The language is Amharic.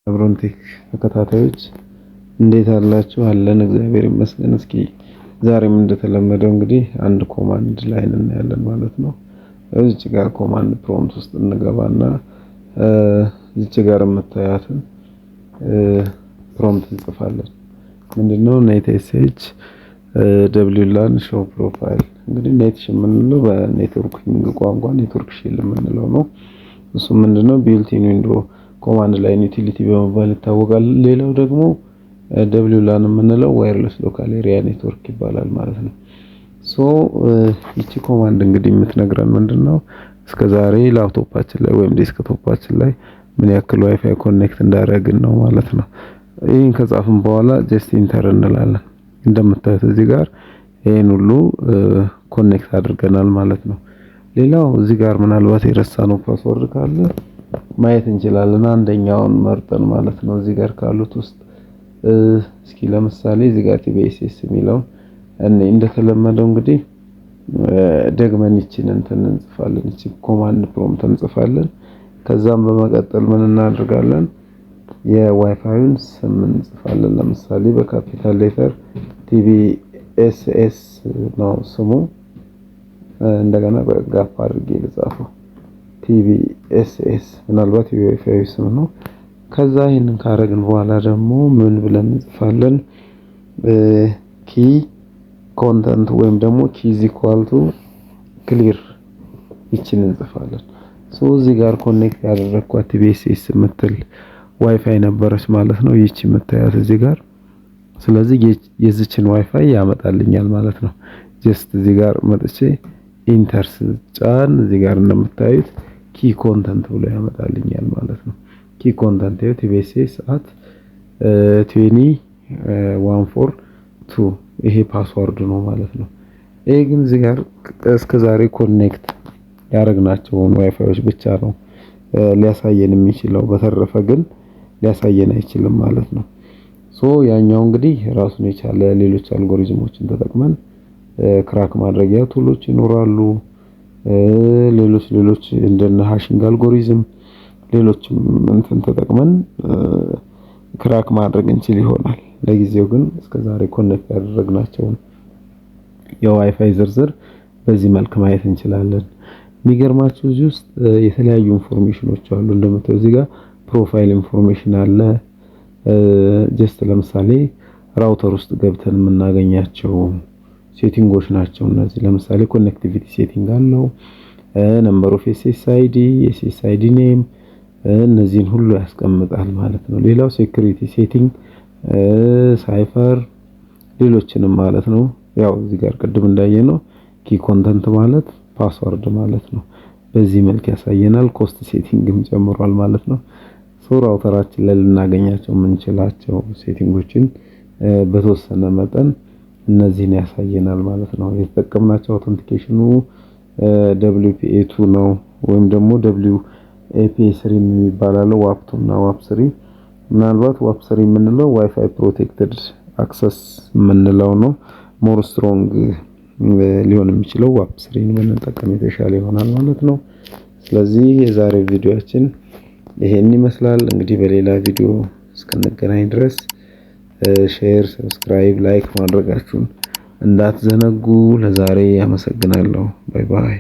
አብሮንቴክ ተከታታዮች እንዴት አላችሁ? አለን እግዚአብሔር ይመስገን። እስኪ ዛሬም እንደተለመደው እንግዲህ አንድ ኮማንድ ላይን እናያለን ማለት ነው። እዚች ጋር ኮማንድ ፕሮምፕት ውስጥ እንገባና እዚች ጋር የምታያትን ፕሮምፕት እንጽፋለን። ምንድነው netsh wlan show profile። እንግዲህ ኔትሽ የምንለው በኔትወርኪንግ ቋንቋ ኔትወርክ ሼል የምንለው ነው። እሱ ምንድነው ቢልት-ኢን ዊንዶ ኮማንድ ላይን ዩቲሊቲ በመባል ይታወቃል። ሌላው ደግሞ wlan የምንለው ዋየርለስ ሎካል ኤሪያ ኔትወርክ ይባላል ማለት ነው። ይቺ ኮማንድ እንግዲህ የምትነግረን ምንድነው እስከዛሬ ላፕቶፓችን ላይ ወይም ዴስክቶፓችን ላይ ምን ያክል ዋይፋይ ኮኔክት እንዳደረግን ነው ማለት ነው። ይሄን ከጻፍን በኋላ ጀስት ኢንተር እንላለን። እንደምታዩት እዚህ ጋር ይሄን ሁሉ ኮኔክት አድርገናል ማለት ነው። ሌላው እዚህ ጋር ምናልባት የረሳነው ፓስወርድ ካለ ማየት እንችላለን። አንደኛውን መርጠን ማለት ነው። እዚህ ጋር ካሉት ውስጥ እስኪ ለምሳሌ እዚህ ጋር ቲቢኤስኤስ የሚለውን እንደተለመደው እንግዲህ ደግመን ይቺን እንጽፋለን። ይቺ ኮማንድ ፕሮምፕት እንጽፋለን። ከዛም በመቀጠል ምን እናደርጋለን? የዋይፋዩን ስም እንጽፋለን። ለምሳሌ በካፒታል ሌተር ቲቢኤስኤስ ነው ስሙ። እንደገና በጋፕ አድርጌ ልጻፈው ቲቢኤስኤስ ምናልባት የዋይፋዩ ስም ነው። ከዛ ይሄንን ካረግን በኋላ ደግሞ ምን ብለን እንጽፋለን? ኪ ኮንተንት ወይም ደግሞ ኪ ኢዝ ኢኳል ቱ ክሊር ይችን እንጽፋለን። እዚህ ጋር ኮኔክት ያደረኳት ቲቢኤስኤስ የምትል ዋይፋይ ነበረች ማለት ነው። ይቺ የምታያት እዚህ ጋር። ስለዚህ የዚችን ዋይፋይ ያመጣልኛል ማለት ነው። ጀስት እዚህ ጋር መጥቼ ኢንተር ጫን እዚህ ጋር እንደምታዩት ኪ ኮንተንት ብሎ ያመጣልኛል ማለት ነው። ኪ ኮንተንት ቲቢኤስኤስ አት 20142 ይሄ ፓስወርድ ነው ማለት ነው። ይሄ ግን እዚህ ጋር እስከዛሬ ኮኔክት ያደረግናቸውን ዋይፋዮች ብቻ ነው ሊያሳየን የሚችለው። በተረፈ ግን ሊያሳየን አይችልም ማለት ነው። ያኛው እንግዲህ ራሱን የቻለ ሌሎች አልጎሪዝሞችን ተጠቅመን ክራክ ማድረጊያ ቱሎች ይኖራሉ። ሌሎች እንደነ ሃሽንግ አልጎሪዝም ሌሎችም ተጠቅመን ክራክ ማድረግ እንችል ይሆናል። ለጊዜው ግን እስከዛሬ ኮኔክት ያደረግናቸውን የዋይፋይ ዝርዝር በዚህ መልክ ማየት እንችላለን። የሚገርማችሁ እዚህ ውስጥ የተለያዩ ኢንፎርሜሽኖች አሉ። እንደምታዩት እዚህ ጋር ፕሮፋይል ኢንፎርሜሽን አለ። ጀስት ለምሳሌ ራውተር ውስጥ ገብተን የምናገኛቸው ሴቲንጎች ናቸው እነዚህ። ለምሳሌ ኮኔክቲቪቲ ሴቲንግ አለው፣ ነምበር ኦፍ ኤስኤስአይዲ፣ ኤስኤስአይዲ ኔም፣ እነዚህን ሁሉ ያስቀምጣል ማለት ነው። ሌላው ሴኩሪቲ ሴቲንግ፣ ሳይፈር፣ ሌሎችንም ማለት ነው። ያው እዚህ ጋር ቅድም እንዳየነው ኪ ኮንተንት ማለት ፓስወርድ ማለት ነው። በዚህ መልክ ያሳየናል። ኮስት ሴቲንግም ጨምሯል ማለት ነው። ራውተራችን ላይ ልናገኛቸው የምንችላቸው ሴቲንጎችን በተወሰነ መጠን እነዚህን ያሳየናል ማለት ነው። የተጠቀምናቸው አውተንቲኬሽኑ WPA2 ነው ወይም ደግሞ WAP3 የሚባላል። ዋፕ2 እና ዋፕ3 ምናልባት ዋፕ3 የምንለው ዋይፋይ ፕሮቴክትድ አክሰስ የምንለው ነው። ሞር ስትሮንግ ሊሆን የሚችለው ዋፕ3ን ብንጠቀም የተሻለ ይሆናል ማለት ነው። ስለዚህ የዛሬው ቪዲዮአችን ይሄን ይመስላል። እንግዲህ በሌላ ቪዲዮ እስክንገናኝ ድረስ ሼር፣ ሰብስክራይብ፣ ላይክ ማድረጋችሁን እንዳትዘነጉ። ለዛሬ አመሰግናለሁ። ባይ ባይ።